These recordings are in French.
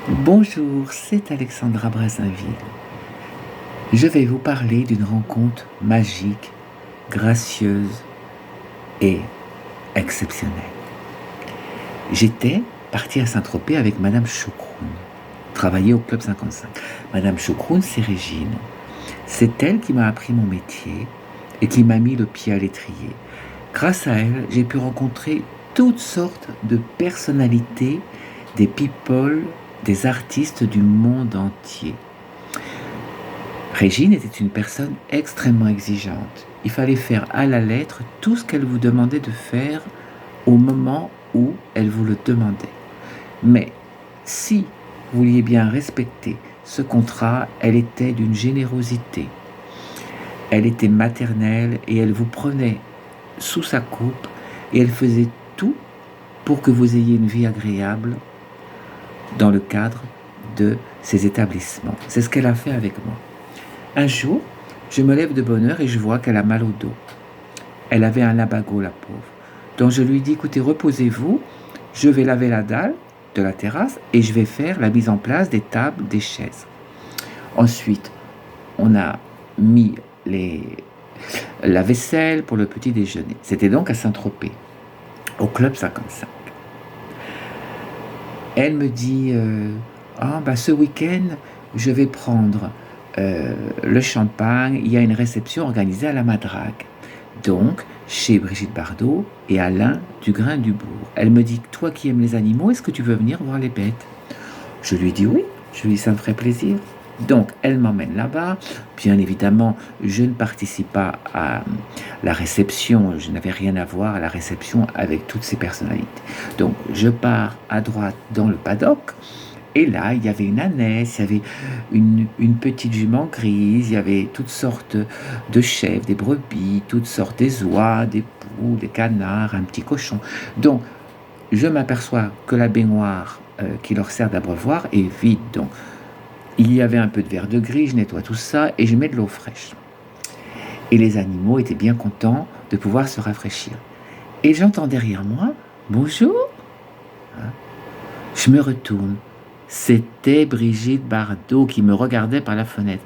Bonjour, c'est Alexandra Brazinville. Je vais vous parler d'une rencontre magique, gracieuse et exceptionnelle. J'étais parti à Saint-Tropez avec Madame Chocroun, travailler au Club 55. Madame Chocroun, c'est Régine. C'est elle qui m'a appris mon métier et qui m'a mis le pied à l'étrier. Grâce à elle, j'ai pu rencontrer toutes sortes de personnalités, des people, des artistes du monde entier. Régine était une personne extrêmement exigeante. Il fallait faire à la lettre tout ce qu'elle vous demandait de faire au moment où elle vous le demandait. Mais si vous vouliez bien respecter ce contrat, elle était d'une générosité. Elle était maternelle et elle vous prenait sous sa coupe et elle faisait tout pour que vous ayez une vie agréable dans le cadre de ces établissements. C'est ce qu'elle a fait avec moi. Un jour, je me lève de bonne heure et je vois qu'elle a mal au dos. Elle avait un lumbago, la pauvre. Donc je lui dis, écoutez, reposez-vous, je vais laver la dalle de la terrasse et je vais faire la mise en place des tables, des chaises. Ensuite, on a mis la vaisselle pour le petit déjeuner. C'était donc à Saint-Tropez, au Club 55. Elle me dit, ce week-end, je vais prendre le champagne, il y a une réception organisée à la Madrague. Donc, chez Brigitte Bardot et Alain Dugrin-Dubourg. Elle me dit, toi qui aimes les animaux, est-ce que tu veux venir voir les bêtes? Je lui dis oui, je lui dis ça me ferait plaisir. Donc, elle m'emmène là-bas. Bien évidemment, je ne participe pas à la réception. Je n'avais rien à voir à la réception avec toutes ces personnalités. Donc, je pars à droite dans le paddock. Et là, il y avait une ânesse, il y avait une petite jument grise, il y avait toutes sortes de chèvres, des brebis, toutes sortes des oies, des poules, des canards, un petit cochon. Donc, je m'aperçois que la baignoire qui leur sert d'abreuvoir est vide. Donc, il y avait un peu de verre de gris, je nettoie tout ça et je mets de l'eau fraîche. Et les animaux étaient bien contents de pouvoir se rafraîchir. Et j'entends derrière moi, bonjour. Je me retourne. C'était Brigitte Bardot qui me regardait par la fenêtre.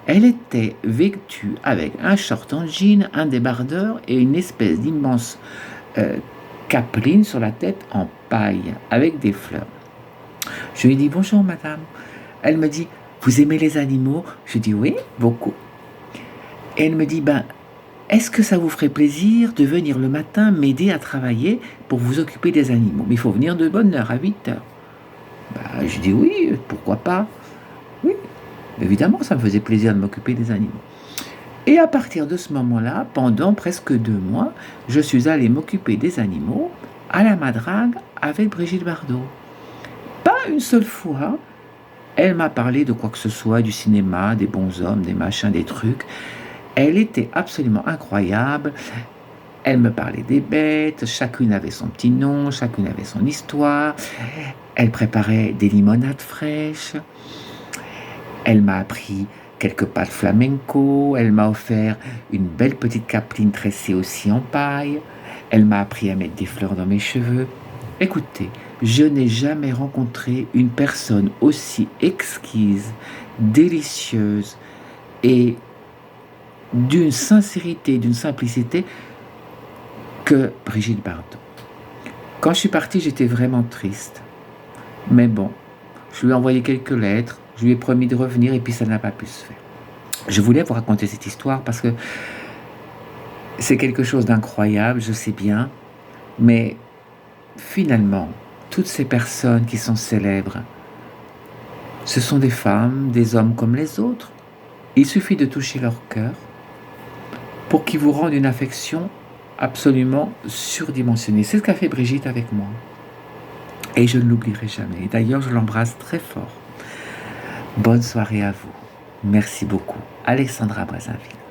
Elle était vêtue avec un short en jean, un débardeur et une espèce d'immense capeline sur la tête en paille avec des fleurs. Je lui dis bonjour madame. Elle me dit, vous aimez les animaux? Je dis oui, beaucoup. Et elle me dit, est-ce que ça vous ferait plaisir de venir le matin m'aider à travailler pour vous occuper des animaux? Mais il faut venir de bonne heure, à 8 heures. Je dis oui, pourquoi pas? Oui, évidemment, ça me faisait plaisir de m'occuper des animaux. Et à partir de ce moment-là, pendant presque 2 mois, je suis allée m'occuper des animaux à la Madrague avec Brigitte Bardot. Pas une seule fois, elle m'a parlé de quoi que ce soit, du cinéma, des bons hommes, des machins, des trucs. Elle était absolument incroyable. Elle me parlait des bêtes, chacune avait son petit nom, chacune avait son histoire. Elle préparait des limonades fraîches. Elle m'a appris quelques pas de flamenco. Elle m'a offert une belle petite capeline tressée aussi en paille. Elle m'a appris à mettre des fleurs dans mes cheveux. Écoutez, je n'ai jamais rencontré une personne aussi exquise, délicieuse et d'une sincérité, d'une simplicité que Brigitte Bardot. Quand je suis partie, j'étais vraiment triste. Mais bon, je lui ai envoyé quelques lettres, je lui ai promis de revenir et puis ça n'a pas pu se faire. Je voulais vous raconter cette histoire parce que c'est quelque chose d'incroyable, je sais bien, mais finalement, toutes ces personnes qui sont célèbres, ce sont des femmes, des hommes comme les autres. Il suffit de toucher leur cœur pour qu'ils vous rendent une affection absolument surdimensionnée. C'est ce qu'a fait Brigitte avec moi. Et je ne l'oublierai jamais. D'ailleurs, je l'embrasse très fort. Bonne soirée à vous. Merci beaucoup. Alexandra Brazinville.